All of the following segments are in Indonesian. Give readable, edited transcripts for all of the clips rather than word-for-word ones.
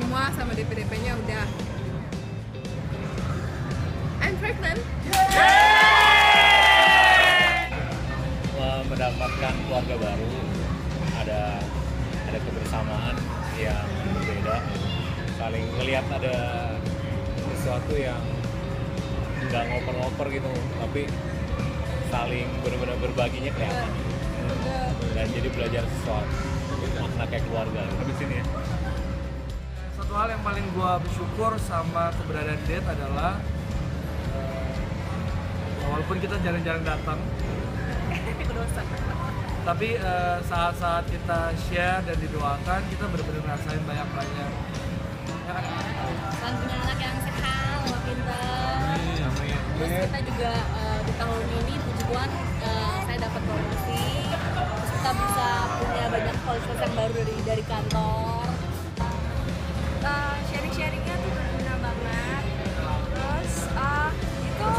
semua sama DP-DP-nya udah. I'm pregnant. Mendapatkan keluarga baru, ada kebersamaan yang berbeda, saling ngelihat ada sesuatu yang nggak ngoper-ngoper gitu, tapi saling benar-benar berbaginya kelihatan. Dan jadi belajar sesuatu, makna kayak keluarga. Habis ini ya. Satu hal yang paling gua bersyukur sama keberadaan Date adalah walaupun kita jarang-jarang datang, tapi saat-saat kita share dan didoakan, kita benar-benar ngerasain banyak-banyak. Kan punya anak yang sehat, pintar. Terus kita juga di tahun ini puji Tuhan saya dapat promosi. Terus kita bisa punya banyak koleksi yang baru dari kantor. Sharing-sharingnya tuh berguna banget. Terus itu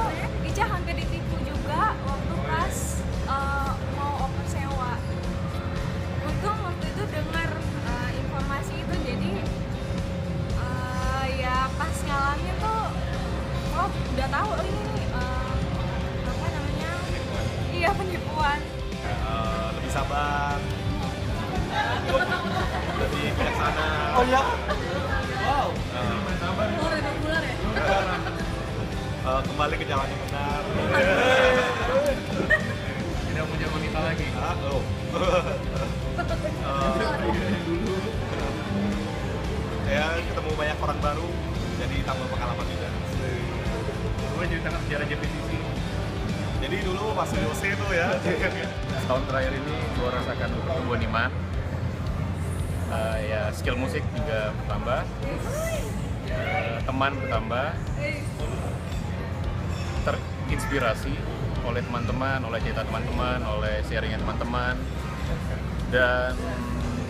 Ica hampir ditipu juga waktu pas mau oper sewa. Untung waktu itu dengar informasi itu, jadi ya pas ngalamin tuh udah tahu ini apa namanya, iya penipuan. Lebih sabar, lebih bijaksana. Oh ya? Wow. Reguler ya? Kembali ke jalan yang benar. Tidak punya wanita lagi. Ya ketemu banyak orang baru, jadi tambah pengalaman juga. Gue ceritakan sejarah JPCC. Jadi dulu pas OC itu ya. Setahun terakhir ini gue rasakan pertumbuhan iman. Ya skill musik juga bertambah, teman bertambah, terinspirasi oleh teman-teman, oleh cerita teman-teman, oleh sharingnya teman-teman, dan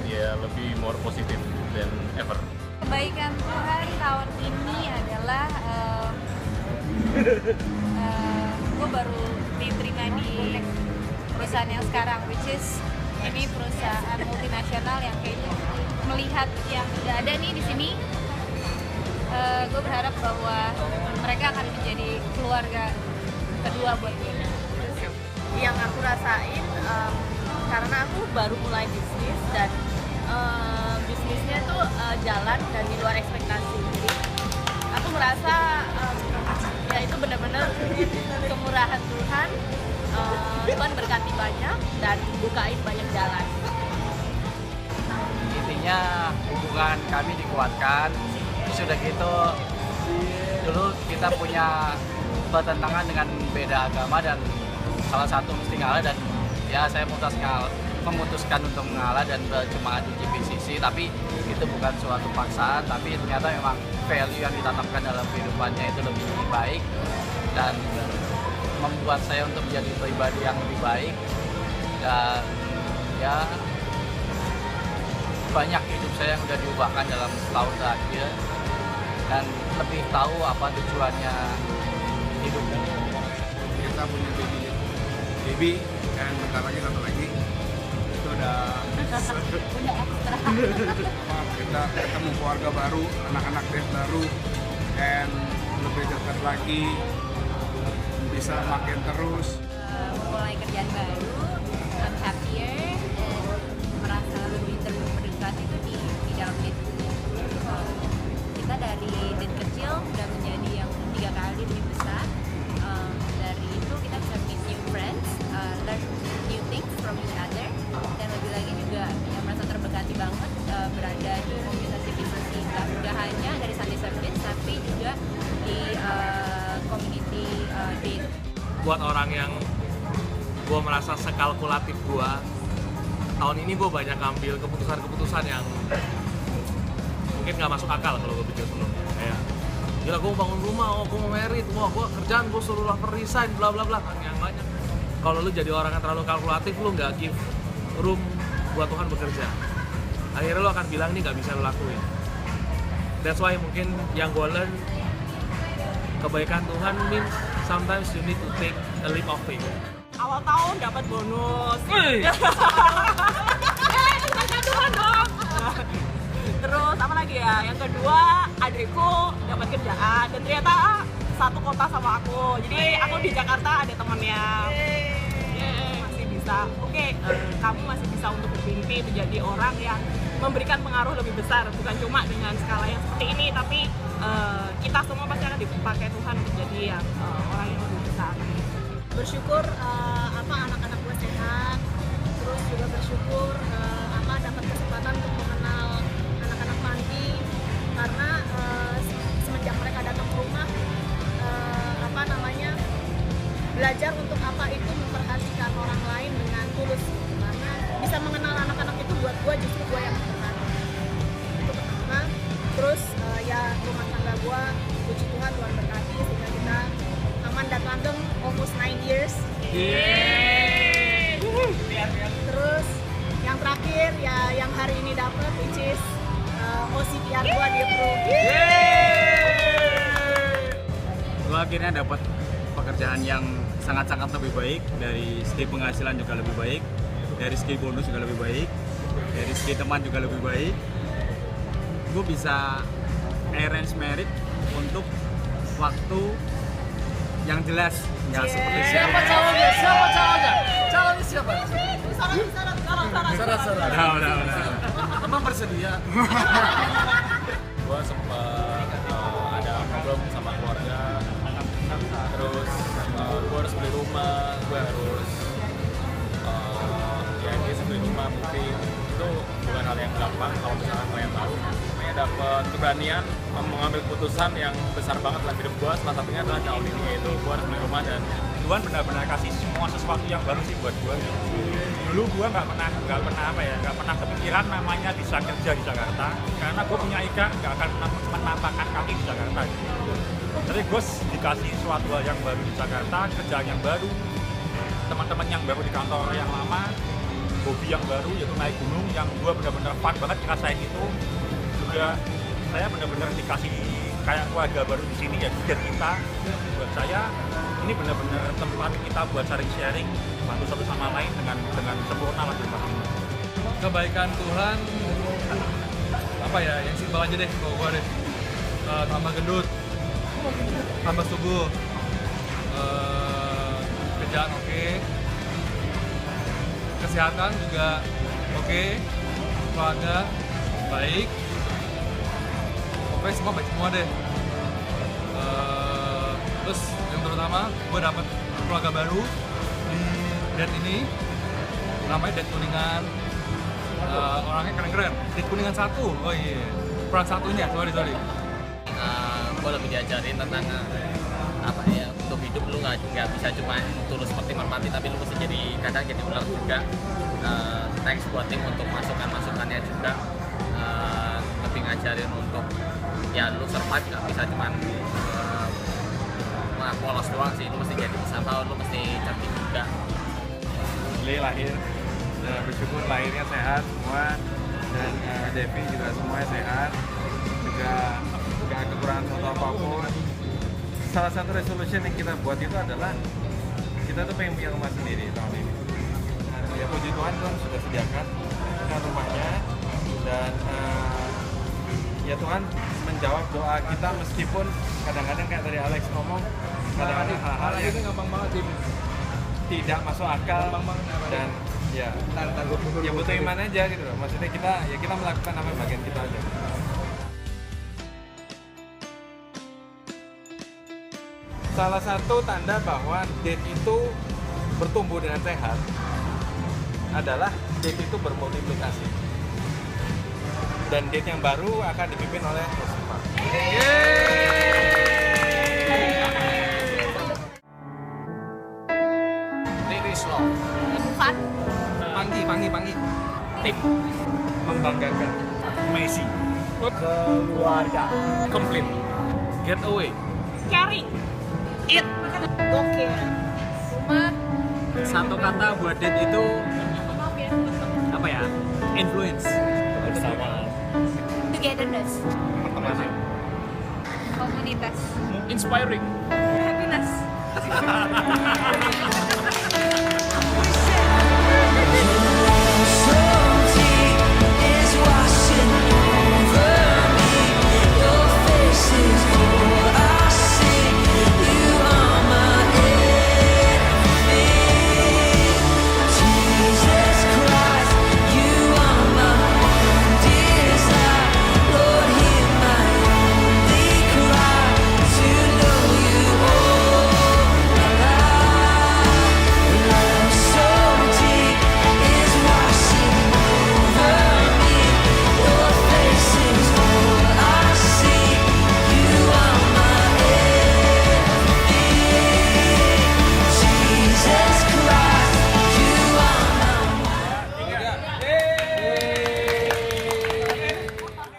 ya lebih more positif than ever. Kebaikan Tuhan tahun ini adalah gue baru diterima di perusahaan yang sekarang, which is ini perusahaan multinasional yang kayaknya melihat yang udah ada nih di sini. Gue berharap bahwa mereka akan menjadi keluarga kedua buat gue. Yang aku rasain karena aku baru mulai bisnis dan bisnisnya tuh jalan dan di luar ekspektasi. Jadi aku merasa ya itu benar-benar kemurahan Tuhan. Tuhan berkati banyak dan bukain banyak jalan. Intinya hubungan kami dikuatkan. Sudah gitu, dulu kita punya pertentangan dengan beda agama dan salah satu mesti ngalah, dan ya saya memutuskan untuk mengalah dan berjemaat di JPCC, tapi itu bukan suatu paksaan, tapi ternyata memang value yang ditanamkan dalam kehidupannya itu lebih baik dan membuat saya untuk menjadi pribadi yang lebih baik, dan ya banyak hidup saya yang sudah diubahkan dalam setahun terakhir dan lebih tahu apa tujuannya hidup ini. Kita punya baby dan bentar lagi satu lagi itu udah kita ketemu keluarga baru, anak-anak baru, dan lebih dekat lagi, bisa makin terus. Mulai kerjaan baru, I'm happier dan merasa lebih terikat itu di dalam date. Kita dari date kecil udah menjadi yang 3 kali lebih besar. Dari itu kita bisa meet new friends, learn new things from each other, dan lebih lagi juga yang merasa terberkati banget berada di komunitas bisnis kita. Tidak hanya dari Sunday Service, tapi juga di community date. Buat orang yang gue merasa sekalkulatif gue, tahun ini gue banyak ambil keputusan-keputusan yang mungkin nggak masuk akal kalau gue pikir sebelumnya. Kayak gila, gue bangun rumah, gue mau merit, gue kerjaan, gue suruh lover resign, bla bla bla, yang banyak. Kalau lu jadi orang yang terlalu kalkulatif, lu nggak give room buat Tuhan bekerja. Akhirnya lu akan bilang ini nggak bisa lu lakuin. That's why mungkin yang gue learn, kebaikan Tuhan means sometimes you need to take a leap of faith. Awal tahun dapat bonus. Tuhan dong. Terus apa lagi ya? Yang kedua, adikku dapat kerjaan dan ternyata satu kota sama aku. Jadi aku di Jakarta ada temennya. Masih bisa. Oke, kamu masih bisa untuk bermimpi menjadi orang yang memberikan pengaruh lebih besar, bukan cuma dengan skala yang seperti ini, tapi kita semua pasti akan dipakai Tuhan untuk jadi yang orang yang lebih besar. Bersyukur anak-anak gue sehat, terus juga bersyukur dapat kesempatan untuk mengenal anak-anak panti, karena semenjak mereka datang ke rumah belajar untuk apa itu memperhatikan orang lain dengan tulus, karena bisa mengenal anak-anak itu buat gue justru gue yang memperhatikan itu pertama. Terus ya rumah tangga gue, puji Tuhan berkati sehingga kita aman dan langgeng almost 9 years. Terus yang terakhir ya yang hari ini dapat, which is OCPR gue di approve. Gue akhirnya dapat pekerjaan yang sangat-sangat lebih baik, dari segi penghasilan juga lebih baik, dari segi bonus juga lebih baik, dari segi teman juga lebih baik. Gue bisa arrange merit untuk waktu yang jelas, nggak seperti Siapa calonnya? Calonnya siapa? Syarat. Udah. Emang bersedia? Gue sempat ada problem sama keluarga, terus gue harus beli rumah, gue harus beli rumah mungkin itu bukan hal yang gampang kalau misalkan kalian tahu. Makanya dapat keberanian mengambil keputusan yang besar banget dalam hidup gue. Salah satunya adalah tahun ini, yaitu gue harus beli rumah, dan Tuhan benar-benar kasih semua sesuatu yang baru sih buat gue. Dulu gue nggak pernah kepikiran namanya bisa kerja di Jakarta, karena gue punya Ika nggak akan menampakkan kaki di Jakarta. Jadi gue dikasih suatu hal yang baru di Jakarta, kerjaan yang baru, teman-teman yang baru di kantor yang lama, hobi yang baru yaitu naik gunung yang gue benar-benar fun banget ngerasain itu. Juga saya benar-benar dikasih kayak keluarga baru di sini, ya juga kita. Buat saya ini benar-benar tempat kita buat sharing, bantu satu sama lain dengan sempurna lah di tempat ini. Kebaikan Tuhan apa ya, yang simpel aja deh kalau gue deh. Tambah gendut, tambah subur, kerjaan oke, kesehatan juga oke, keluarga baik, pokoknya semua baik semua deh. Terus yang terutama gue dapet keluarga baru di date ini, namanya date Kuningan. Orangnya keren-keren, date Kuningan 1, oh iya, peran satunya, sorry. Gue lebih diajarin tentang apa ya, untuk hidup lu nggak bisa cuma tulus seperti merpati, tapi lu mesti kadang jadi ular juga. Thanks buat tim untuk masukannya juga, lebih ngajarin untuk ya lu survive nggak bisa cuma polos doang sih, lu mesti jadi wisatawan, lu mesti cerdik juga. Li lahir, bersyukur lahirnya sehat semua, dan Devi juga semuanya sehat, juga gak kekurangan suatu apapun. Salah satu resolution yang kita buat itu adalah kita tuh pengen punya rumah sendiri tahun ini. Ya puji Tuhan sudah sediakan rumahnya, dan ya Tuhan menjawab doa kita meskipun kadang-kadang kayak tadi Alex ngomong, kadang-kadang hal-hal yang tidak masuk akal, dan ya butuh iman aja gitu loh. Maksudnya kita melakukan apa bagian kita aja. Salah satu tanda bahwa date itu bertumbuh dengan sehat adalah date itu bermultiplikasi, dan date yang baru akan dipimpin oleh Rosipa. Ladies love, Fun. Panggi. Tim membanggakan. Messi. Keluarga. Complete. Get away. Caring. Gokil. Rumah. Satu kata buat date itu apa ya? Influence. bersama. Togetherness. Pertemanan. Komunitas. Inspiring. Happiness.